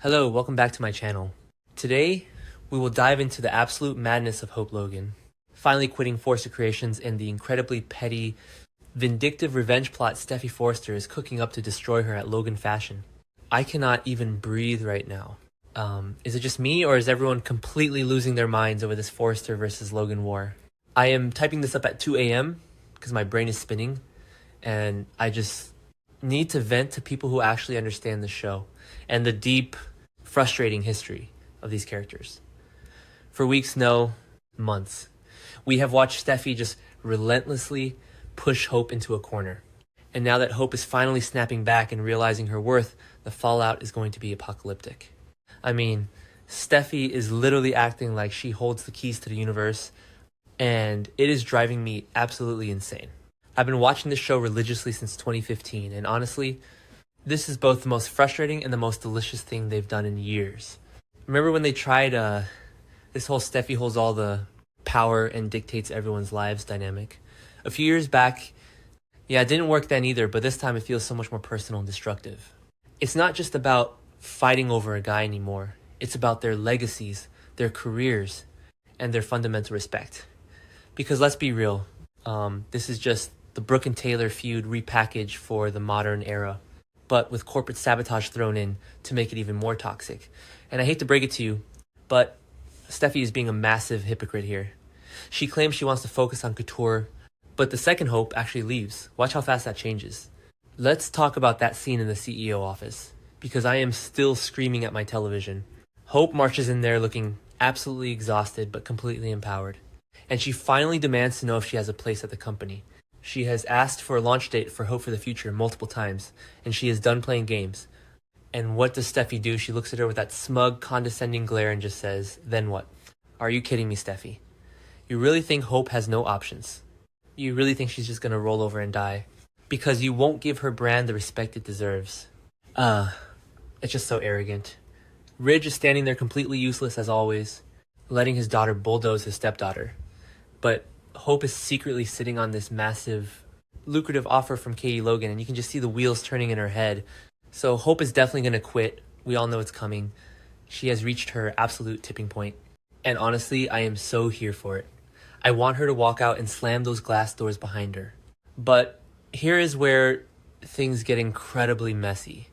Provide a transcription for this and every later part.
Hello, welcome back to my channel. Today, we will dive into the absolute madness of Hope Logan, finally quitting Forrester Creations and the incredibly petty, vindictive revenge plot Steffy Forrester is cooking up to destroy her at Logan Fashion. I cannot even breathe right now. Is it just me, or is everyone completely losing their minds over this Forrester versus Logan war? I am typing this up at 2 a.m. because my brain is spinning, and I just need to vent to people who actually understand the show and the deep, frustrating history of these characters. For weeks, no, months, we have watched Steffy just relentlessly push Hope into a corner. And now that Hope is finally snapping back and realizing her worth, the fallout is going to be apocalyptic. I mean, Steffy is literally acting like she holds the keys to the universe, and it is driving me absolutely insane. I've been watching this show religiously since 2015, and honestly, this is both the most frustrating and the most delicious thing they've done in years. Remember when they tried this whole Steffy holds all the power and dictates everyone's lives dynamic? A few years back, yeah, it didn't work then either, but this time it feels so much more personal and destructive. It's not just about fighting over a guy anymore. It's about their legacies, their careers, and their fundamental respect. Because let's be real, this is just the Brooke and Taylor feud repackaged for the modern era, but with corporate sabotage thrown in to make it even more toxic. And I hate to break it to you, but Steffy is being a massive hypocrite here. She claims she wants to focus on couture, but the second Hope actually leaves. Watch how fast that changes. Let's talk about that scene in the CEO office, because I am still screaming at my television. Hope marches in there looking absolutely exhausted but completely empowered. And she finally demands to know if she has a place at the company. She has asked for a launch date for Hope for the Future multiple times, and she is done playing games. And what does Steffy do? She looks at her with that smug, condescending glare and just says, "Then what? Are you kidding me, Steffy? You really think Hope has no options? You really think she's just gonna roll over and die? Because you won't give her brand the respect it deserves." It's just so arrogant. Ridge is standing there completely useless as always, letting his daughter bulldoze his stepdaughter. But Hope is secretly sitting on this massive, lucrative offer from Katie Logan, and you can just see the wheels turning in her head. So Hope is definitely going to quit. We all know it's coming. She has reached her absolute tipping point. And honestly, I am so here for it. I want her to walk out and slam those glass doors behind her. But here is where things get incredibly messy.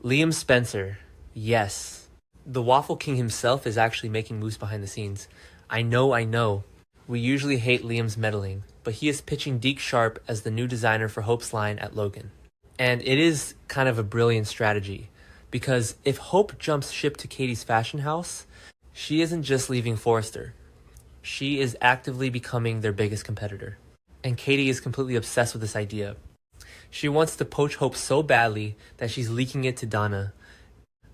Liam Spencer, yes, the Waffle King himself is actually making moves behind the scenes. I know. We usually hate Liam's meddling, but he is pitching Deke Sharp as the new designer for Hope's line at Logan. And it is kind of a brilliant strategy, because if Hope jumps ship to Katie's fashion house, she isn't just leaving Forrester. She is actively becoming their biggest competitor. And Katie is completely obsessed with this idea. She wants to poach Hope so badly that she's leaking it to Donna,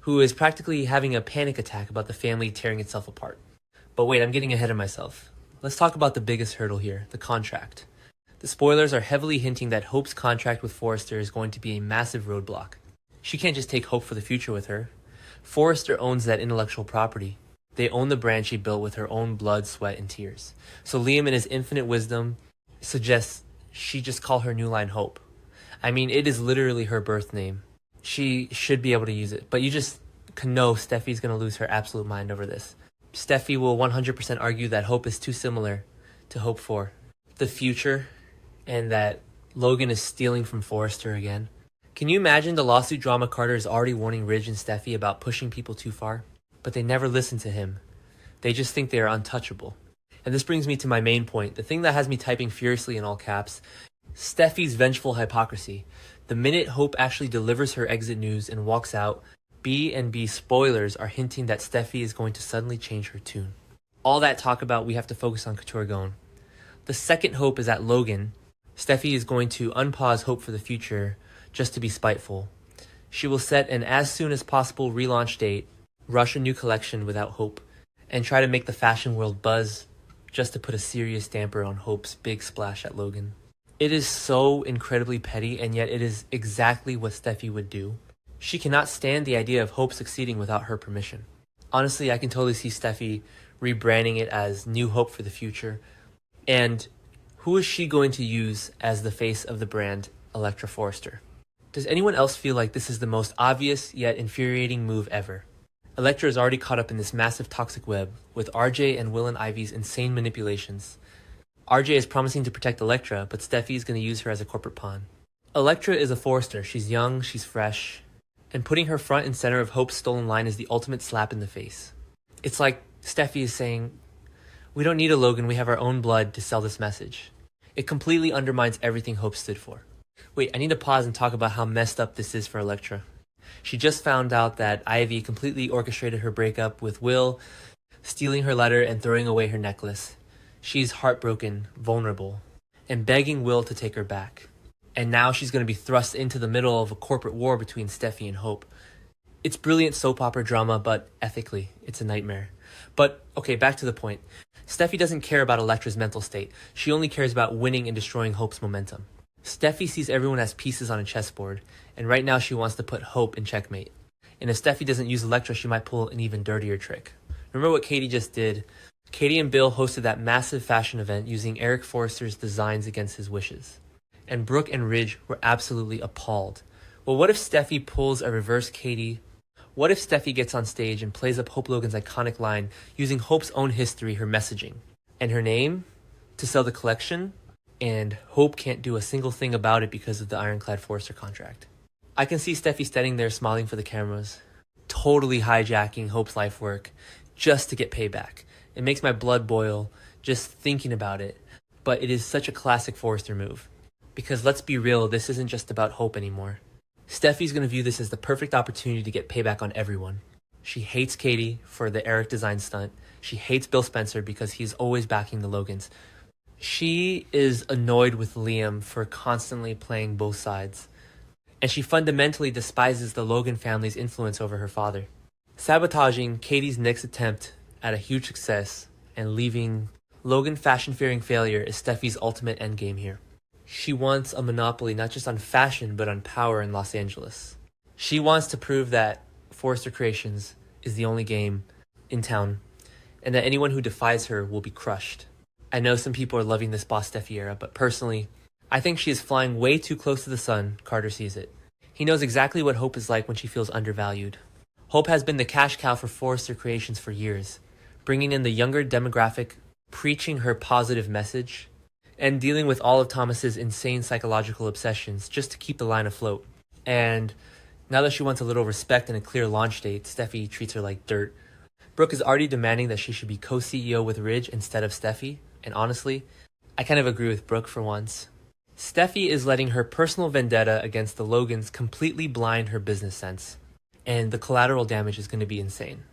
who is practically having a panic attack about the family tearing itself apart. But wait, I'm getting ahead of myself. Let's talk about the biggest hurdle here, the contract. The spoilers are heavily hinting that Hope's contract with Forrester is going to be a massive roadblock. She can't just take Hope for the Future with her. Forrester owns that intellectual property. They own the brand she built with her own blood, sweat, and tears. So Liam, in his infinite wisdom, suggests she just call her new line Hope. I mean, it is literally her birth name. She should be able to use it, but you just can know Steffy's going to lose her absolute mind over this. Steffy will 100% argue that Hope is too similar to Hope for the future, and that Logan is stealing from Forrester again. Can you imagine the lawsuit drama? Carter is already warning Ridge and Steffy about pushing people too far, but they never listen to him. They just think they are untouchable. And this brings me to my main point, the thing that has me typing furiously in all caps: Steffy's vengeful hypocrisy. The minute Hope actually delivers her exit news and walks out, B&B spoilers are hinting that Steffy is going to suddenly change her tune. All that talk about we have to focus on couture going. The second Hope is at Logan, Steffy is going to unpause Hope for the Future just to be spiteful. She will set an as soon as possible relaunch date, rush a new collection without Hope, and try to make the fashion world buzz just to put a serious damper on Hope's big splash at Logan. It is so incredibly petty, and yet it is exactly what Steffy would do. She cannot stand the idea of Hope succeeding without her permission. Honestly, I can totally see Steffy rebranding it as New Hope for the Future. And who is she going to use as the face of the brand, Elektra Forrester? Does anyone else feel like this is the most obvious yet infuriating move ever? Elektra is already caught up in this massive toxic web with RJ and Will and Ivy's insane manipulations. RJ is promising to protect Elektra, but Steffy is going to use her as a corporate pawn. Elektra is a Forrester. She's young, she's fresh, and putting her front and center of Hope's stolen line is the ultimate slap in the face. It's like Steffy is saying, we don't need a Logan, we have our own blood to sell this message. It completely undermines everything Hope stood for. Wait, I need to pause and talk about how messed up this is for Elektra. She just found out that Ivy completely orchestrated her breakup with Will, stealing her letter and throwing away her necklace. She's heartbroken, vulnerable, and begging Will to take her back. And now she's going to be thrust into the middle of a corporate war between Steffy and Hope. It's brilliant soap opera drama, but ethically, it's a nightmare. But, okay, back to the point. Steffy doesn't care about Elektra's mental state. She only cares about winning and destroying Hope's momentum. Steffy sees everyone as pieces on a chessboard, and right now she wants to put Hope in checkmate. And if Steffy doesn't use Elektra, she might pull an even dirtier trick. Remember what Katie just did? Katie and Bill hosted that massive fashion event using Eric Forrester's designs against his wishes. And Brooke and Ridge were absolutely appalled. Well, what if Steffy pulls a reverse Katie? What if Steffy gets on stage and plays up Hope Logan's iconic line using Hope's own history, her messaging, and her name to sell the collection? And Hope can't do a single thing about it because of the Ironclad Forrester contract. I can see Steffy standing there smiling for the cameras, totally hijacking Hope's life work just to get payback. It makes my blood boil just thinking about it, but it is such a classic Forrester move. Because let's be real, this isn't just about Hope anymore. Steffy's going to view this as the perfect opportunity to get payback on everyone. She hates Katie for the Eric design stunt. She hates Bill Spencer because he's always backing the Logans. She is annoyed with Liam for constantly playing both sides. And she fundamentally despises the Logan family's influence over her father. Sabotaging Katie's next attempt at a huge success and leaving Logan fashion-fearing failure is Steffy's ultimate endgame here. She wants a monopoly not just on fashion but on power in Los Angeles. She wants to prove that Forrester Creations is the only game in town and that anyone who defies her will be crushed. I know some people are loving this Boss Steffy era, but personally, I think she is flying way too close to the sun. Carter sees it. He knows exactly what Hope is like when she feels undervalued. Hope has been the cash cow for Forrester Creations for years, bringing in the younger demographic, preaching her positive message, and dealing with all of Thomas's insane psychological obsessions just to keep the line afloat. And now that she wants a little respect and a clear launch date, Steffy treats her like dirt. Brooke is already demanding that she should be co-CEO with Ridge instead of Steffy, and honestly, I kind of agree with Brooke for once. Steffy is letting her personal vendetta against the Logans completely blind her business sense, and the collateral damage is going to be insane.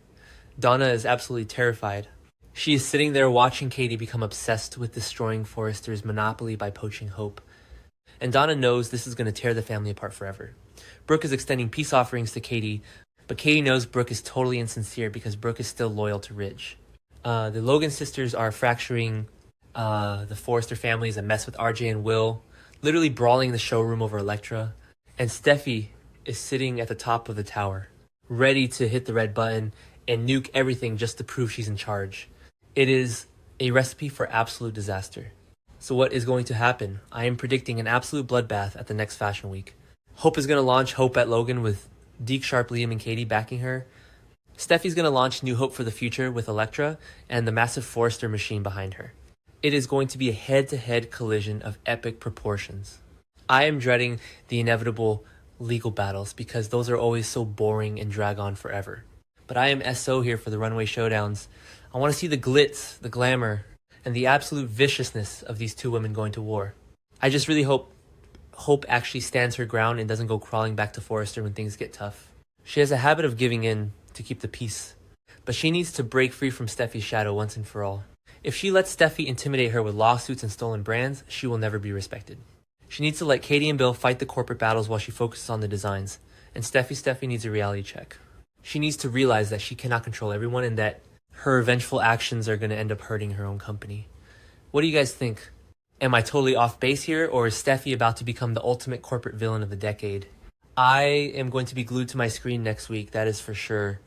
Donna is absolutely terrified. She is sitting there watching Katie become obsessed with destroying Forrester's monopoly by poaching Hope. And Donna knows this is going to tear the family apart forever. Brooke is extending peace offerings to Katie, but Katie knows Brooke is totally insincere because Brooke is still loyal to Ridge. The Logan sisters are fracturing the Forrester family is a mess with RJ and Will, literally brawling in the showroom over Elektra. And Steffy is sitting at the top of the tower, ready to hit the red button and nuke everything just to prove she's in charge. It is a recipe for absolute disaster. So what is going to happen? I am predicting an absolute bloodbath at the next Fashion Week. Hope is going to launch Hope at Logan with Deke, Sharp, Liam, and Katie backing her. Steffi's going to launch New Hope for the Future with Elektra and the massive Forrester machine behind her. It is going to be a head-to-head collision of epic proportions. I am dreading the inevitable legal battles because those are always so boring and drag on forever. But I am SO here for the runway showdowns. I want to see the glitz, the glamour, and the absolute viciousness of these two women going to war. I just really hope Hope actually stands her ground and doesn't go crawling back to Forrester when things get tough. She has a habit of giving in to keep the peace, but she needs to break free from Steffi's shadow once and for all. If she lets Steffi intimidate her with lawsuits and stolen brands, she will never be respected. She needs to let Katie and Bill fight the corporate battles while she focuses on the designs, and Steffi needs a reality check. She needs to realize that she cannot control everyone and that her vengeful actions are going to end up hurting her own company. What do you guys think? Am I totally off base here, or is Steffi about to become the ultimate corporate villain of the decade? I am going to be glued to my screen next week, that is for sure.